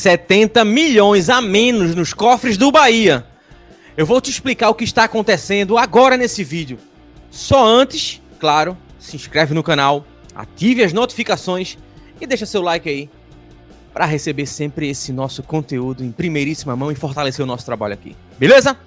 70 milhões a menos nos cofres do Bahia. Eu vou te explicar o que está acontecendo agora nesse vídeo. Só antes, claro, se inscreve no canal, ative as notificações e deixa seu like aí para receber sempre esse nosso conteúdo em primeiríssima mão e fortalecer o nosso trabalho aqui. Beleza?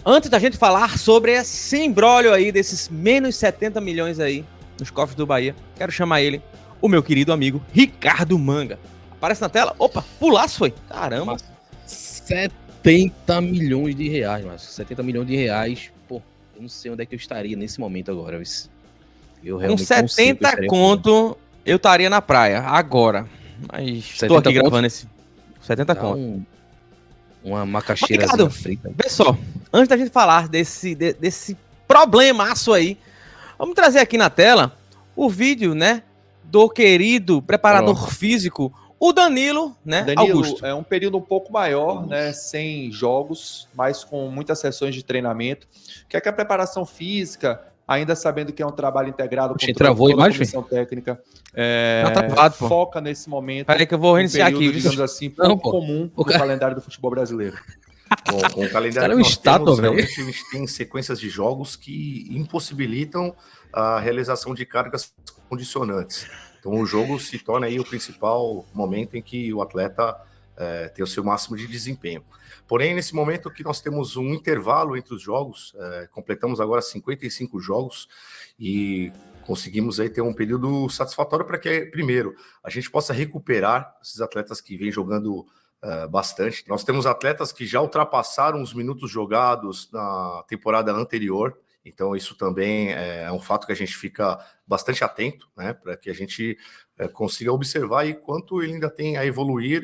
Antes da gente falar sobre esse imbróglio aí desses menos 70 milhões aí nos cofres do Bahia, quero chamar ele, o meu querido amigo Ricardo Manga. Aparece na tela. Opa, pulaço foi. Caramba. 70 milhões de reais, mas 70 milhões de reais, pô, eu não sei onde é que eu estaria nesse momento agora. Eu com 70 conto, eu estaria na praia, agora. Mas estou aqui gravando esse 70 conto. Uma macaxeira frita. Vê só, antes da gente falar desse problemaço aí, vamos trazer aqui na tela o vídeo, né, do querido preparador físico, o Danilo, né, Danilo, Augusto. É um período um pouco maior, né, sem jogos, mas com muitas sessões de treinamento. Que é que a preparação física, ainda sabendo que é um trabalho integrado com toda a comissão técnica, foca nesse momento. Peraí que eu vou reiniciar período, aqui. Digamos assim, pouco comum no calendário do futebol brasileiro. Bom, com o calendário que nós temos, realmente a gente tem sequências de jogos que impossibilitam a realização de cargas condicionantes. Então o jogo se torna aí o principal momento em que o atleta tem o seu máximo de desempenho. Porém, nesse momento que nós temos um intervalo entre os jogos, completamos agora 55 jogos e conseguimos aí ter um período satisfatório para que, primeiro, a gente possa recuperar esses atletas que vêm jogando bastante. Nós temos atletas que já ultrapassaram os minutos jogados na temporada anterior, então isso também é um fato que a gente fica bastante atento, né, para que a gente consiga observar aí quanto ele ainda tem a evoluir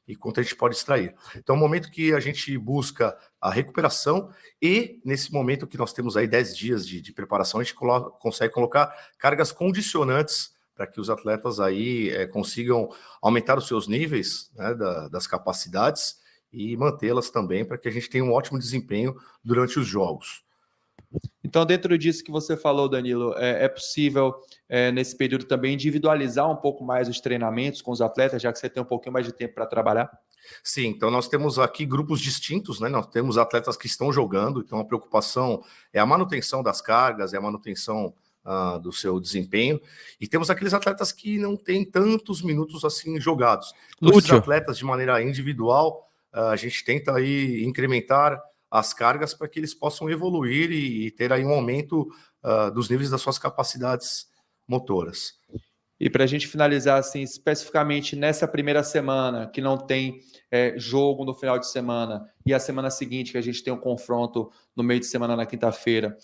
e quanto a gente pode extrair. Então é um momento que a gente busca a recuperação e nesse momento que nós temos aí 10 dias de preparação, a gente consegue colocar cargas condicionantes para que os atletas aí consigam aumentar os seus níveis, né, das capacidades e mantê-las também para que a gente tenha um ótimo desempenho durante os jogos. Então, dentro disso que você falou, Danilo, é possível, nesse período também, individualizar um pouco mais os treinamentos com os atletas, já que você tem um pouquinho mais de tempo para trabalhar? Sim, então nós temos aqui grupos distintos, né? Nós temos atletas que estão jogando, então a preocupação é a manutenção das cargas, é a manutenção do seu desempenho, e temos aqueles atletas que não têm tantos minutos assim jogados. Então, esses atletas, de maneira individual, a gente tenta aí incrementar as cargas para que eles possam evoluir e ter aí um aumento dos níveis das suas capacidades motoras. E para a gente finalizar, assim, especificamente nessa primeira semana, que não tem jogo no final de semana, e a semana seguinte, que a gente tem um confronto no meio de semana na quinta-feira,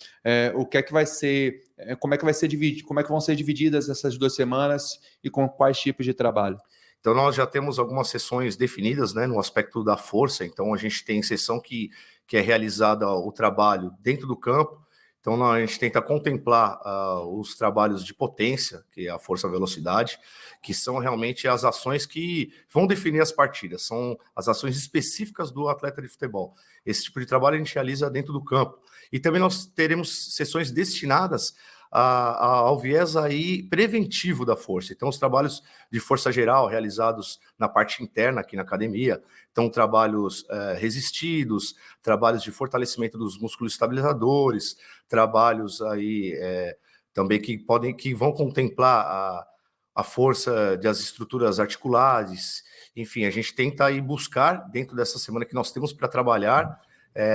o que é que vai ser, como é que vai ser dividido, como é que vão ser divididas essas 2 semanas e com quais tipos de trabalho? Então nós já temos algumas sessões definidas, né, no aspecto da força. Então a gente tem sessão que é realizada o trabalho dentro do campo. Então a gente tenta contemplar os trabalhos de potência, que é a força-velocidade, que são realmente as ações que vão definir as partidas, são as ações específicas do atleta de futebol. Esse tipo de trabalho a gente realiza dentro do campo. E também nós teremos sessões destinadas ao viés aí preventivo da força. Então, os trabalhos de força geral realizados na parte interna aqui na academia, então trabalhos resistidos, trabalhos de fortalecimento dos músculos estabilizadores, trabalhos aí também que vão contemplar a força das estruturas articulares. Enfim, a gente tenta aí buscar, dentro dessa semana que nós temos para trabalhar,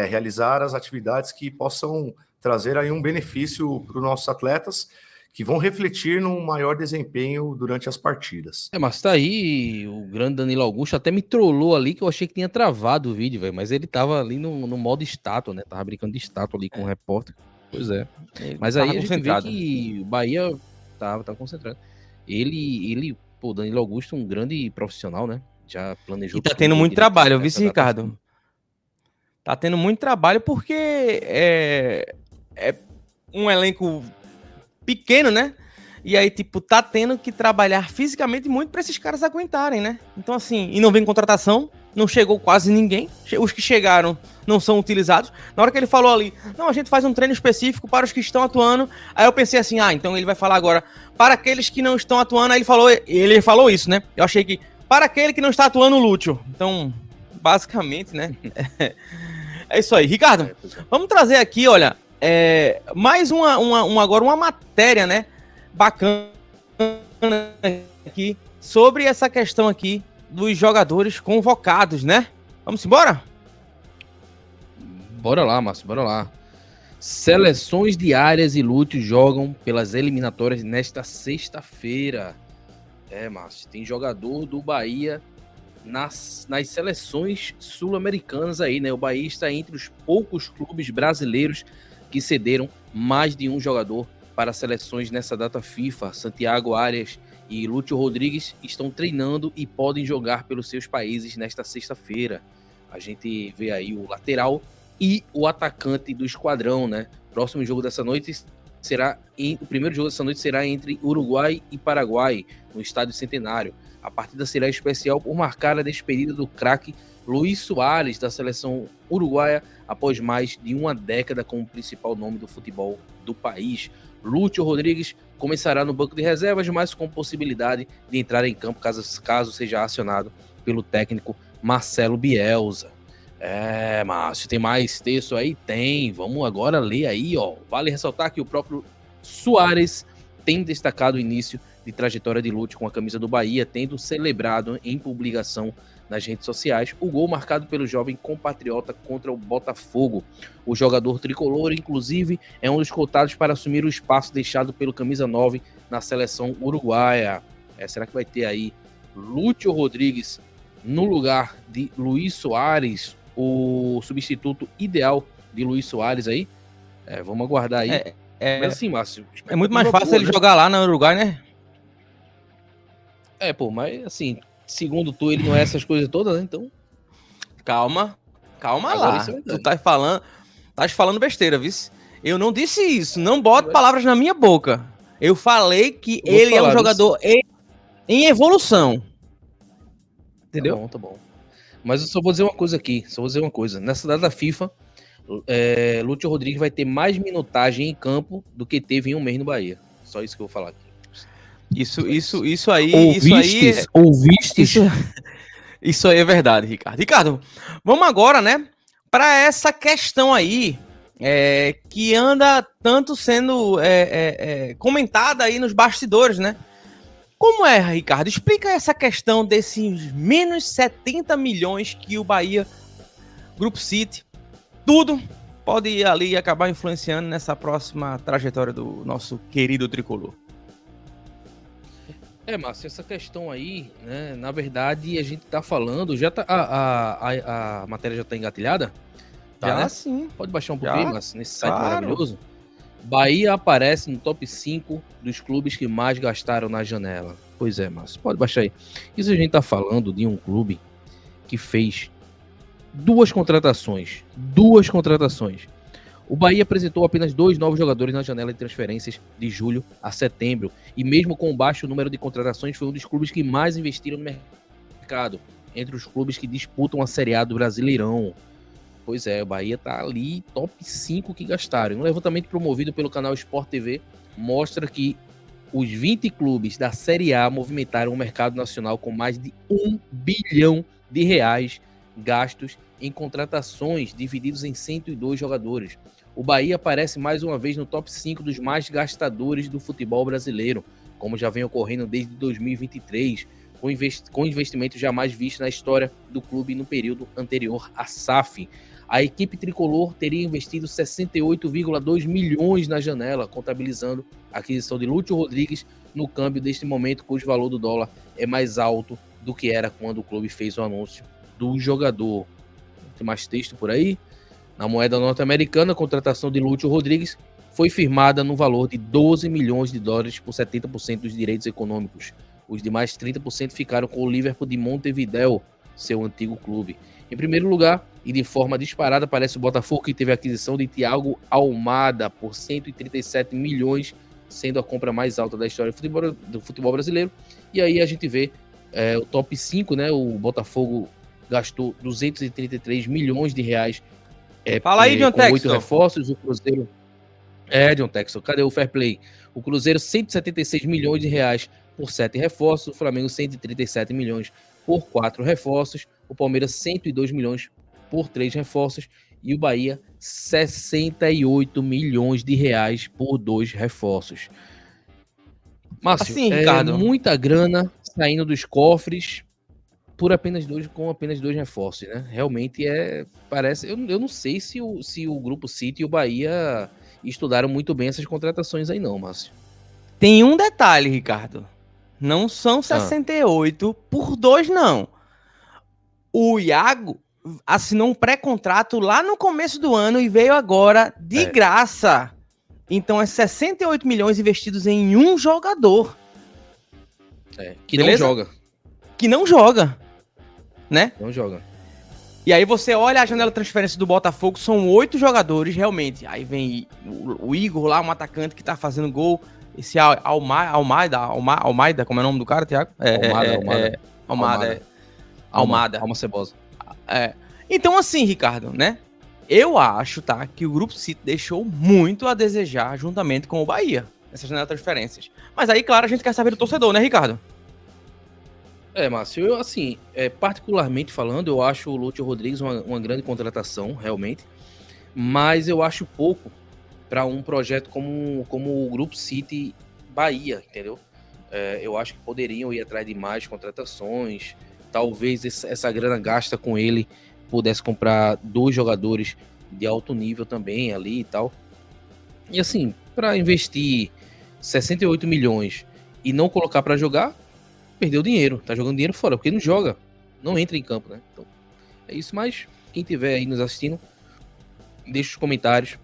realizar as atividades que possam trazer aí um benefício para os nossos atletas, que vão refletir num maior desempenho durante as partidas. Mas tá aí, o grande Danilo Augusto até me trollou ali, que eu achei que tinha travado o vídeo, velho, mas ele tava ali no modo estátua, né, tava brincando de estátua ali com o repórter. Pois é. Mas aí a gente vê que o Bahia tava concentrado. Ele, pô, Danilo Augusto, um grande profissional, né, já planejou... E tá tendo muito trabalho, eu vi isso, Ricardo. Tá tendo muito trabalho porque é um elenco pequeno, né? E aí, tipo, tá tendo que trabalhar fisicamente muito pra esses caras aguentarem, né? Então, assim, e não vem contratação, não chegou quase ninguém. Os que chegaram não são utilizados. Na hora que ele falou ali, não, a gente faz um treino específico para os que estão atuando. Aí eu pensei assim, então ele vai falar agora para aqueles que não estão atuando. Aí ele falou isso, né? Eu achei que para aquele que não está atuando o Lúcio. Então, basicamente, né? É isso aí. Ricardo, vamos trazer aqui, olha, mais agora uma matéria, né? Bacana aqui sobre essa questão aqui dos jogadores convocados, né? Vamos embora? Bora lá, Márcio, bora lá. Seleções diárias e Lúcio jogam pelas eliminatórias nesta sexta-feira. Márcio, tem jogador do Bahia nas seleções sul-americanas aí, né? O Bahia está entre os poucos clubes brasileiros que cederam mais de um jogador para seleções nessa data FIFA. Santiago Arias e Lúcio Rodrigues estão treinando e podem jogar pelos seus países nesta sexta-feira. A gente vê aí o lateral e o atacante do esquadrão, né? O primeiro jogo dessa noite será entre Uruguai e Paraguai, no Estádio Centenário. A partida será especial por marcar a despedida do craque Luis Soares, da seleção uruguaia, após mais de uma década como principal nome do futebol do país. Lúcio Rodrigues começará no banco de reservas, mas com possibilidade de entrar em campo caso seja acionado pelo técnico Marcelo Bielsa. Márcio, tem mais texto aí? Tem, vamos agora ler aí, ó. Vale ressaltar que o próprio Soares tem destacado o início de trajetória de Lúcio com a camisa do Bahia, tendo celebrado em publicação nas redes sociais o gol marcado pelo jovem compatriota contra o Botafogo. O jogador tricolor, inclusive, é um dos cotados para assumir o espaço deixado pelo camisa 9 na seleção uruguaia. Será que vai ter aí Lúcio Rodrigues no lugar de Luis Soares, o substituto ideal de Luis Soares aí? Vamos aguardar aí. Mas assim, Márcio, é muito mais fácil ele jogar lá no Uruguai, né? Mas assim, segundo tu, ele não é essas coisas todas, né? Então. Calma Agora lá. Tu tá falando besteira, viu? Eu não disse isso. Não bote palavras na minha boca. Eu falei que ele é um jogador em evolução. Entendeu? Tá bom. Mas eu só vou dizer uma coisa aqui. Nessa data da FIFA, Lúcio Rodrigues vai ter mais minutagem em campo do que teve em um mês no Bahia. Só isso que eu vou falar aqui. Isso aí. Ouvistes? Isso aí é verdade, Ricardo. Ricardo, vamos agora, né, para essa questão aí que anda tanto sendo comentada aí nos bastidores, né? Como é, Ricardo? Explica essa questão desses menos 70 milhões que o Bahia, Grupo City, tudo pode ir ali e acabar influenciando nessa próxima trajetória do nosso querido tricolor. Márcio, essa questão aí, né, na verdade, a gente tá falando, já tá, a matéria já tá engatilhada? Já, né? Sim. Pode baixar um pouquinho, Márcio, nesse site maravilhoso? Bahia aparece no top 5 dos clubes que mais gastaram na janela. Pois é, Márcio, pode baixar aí. Isso a gente tá falando de um clube que fez duas contratações. O Bahia apresentou apenas 2 novos jogadores na janela de transferências de julho a setembro. E mesmo com o baixo número de contratações, foi um dos clubes que mais investiram no mercado, entre os clubes que disputam a Série A do Brasileirão. Pois é, o Bahia tá ali, top 5 que gastaram. Um levantamento promovido pelo canal Sport TV mostra que os 20 clubes da Série A movimentaram o mercado nacional com mais de R$1 bilhão gastos em contratações, divididos em 102 jogadores. O Bahia aparece mais uma vez no top 5 dos mais gastadores do futebol brasileiro, como já vem ocorrendo desde 2023, com investimento jamais visto na história do clube no período anterior à SAF. A equipe tricolor teria investido 68,2 milhões na janela, contabilizando a aquisição de Lúcio Rodrigues no câmbio deste momento, cujo valor do dólar é mais alto do que era quando o clube fez o anúncio do jogador. Tem mais texto por aí. Na moeda norte-americana, a contratação de Lúcio Rodrigues foi firmada no valor de $12 milhões por 70% dos direitos econômicos. Os demais 30% ficaram com o Liverpool de Montevideo, seu antigo clube. Em primeiro lugar, e de forma disparada, aparece o Botafogo, que teve a aquisição de Thiago Almada por 137 milhões, sendo a compra mais alta da história do futebol brasileiro. E aí a gente vê o top 5, né? O Botafogo gastou R$233 milhões. Fala aí, John Textor. 8 reforços. O Cruzeiro... John Textor, cadê o fair play? O Cruzeiro, R$176 milhões por 7 reforços. O Flamengo, R$137 milhões por 4 reforços, o Palmeiras 102 milhões por 3 reforços e o Bahia 68 milhões de reais por 2 reforços. Márcio, assim, Ricardo, muita grana saindo dos cofres com apenas 2 reforços, né? Realmente parece, eu não sei se o Grupo City e o Bahia estudaram muito bem essas contratações aí não, Márcio. Tem um detalhe, Ricardo. Não são 68 por 2, não. O Iago assinou um pré-contrato lá no começo do ano e veio agora de graça. Então é 68 milhões investidos em um jogador. Que beleza? Não joga. Que não joga, né? Não joga. E aí você olha a janela de transferência do Botafogo, são 8 jogadores realmente. Aí vem o Igor lá, um atacante que tá fazendo gol. Esse Almeida, como é o nome do cara, Thiago? Almada. Alma Cebosa. Então assim, Ricardo, né? Eu acho, tá, que o Grupo City deixou muito a desejar juntamente com o Bahia, essa janela de transferências. Mas aí, claro, a gente quer saber do torcedor, né, Ricardo? Márcio, eu, assim, particularmente falando, eu acho o Lúcio Rodrigues uma grande contratação, realmente. Mas eu acho pouco para um projeto como o Grupo City Bahia, entendeu? Eu acho que poderiam ir atrás de mais contratações. Talvez essa grana gasta com ele pudesse comprar 2 jogadores de alto nível também ali e tal. E assim, para investir 68 milhões e não colocar para jogar, perdeu dinheiro, tá jogando dinheiro fora, porque não joga, não entra em campo, né? Então, é isso, mas quem tiver aí nos assistindo, deixa os comentários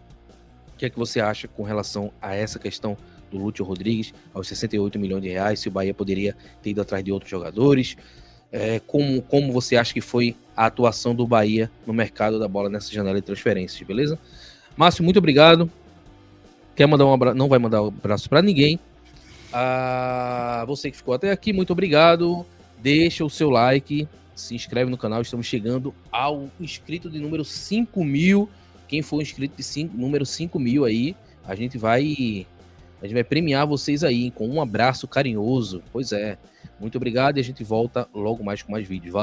o que é que você acha com relação a essa questão do Lúcio Rodrigues, aos 68 milhões de reais, se o Bahia poderia ter ido atrás de outros jogadores. Como você acha que foi a atuação do Bahia no mercado da bola nessa janela de transferências, beleza? Márcio, muito obrigado. Quer mandar um abraço? Não vai mandar um abraço para ninguém. Você que ficou até aqui, muito obrigado. Deixa o seu like, se inscreve no canal. Estamos chegando ao inscrito de número 5.000. Quem for inscrito de número 5.000 aí, a gente vai premiar vocês aí, hein, com um abraço carinhoso. Pois é. Muito obrigado e a gente volta logo mais com mais vídeos. Valeu!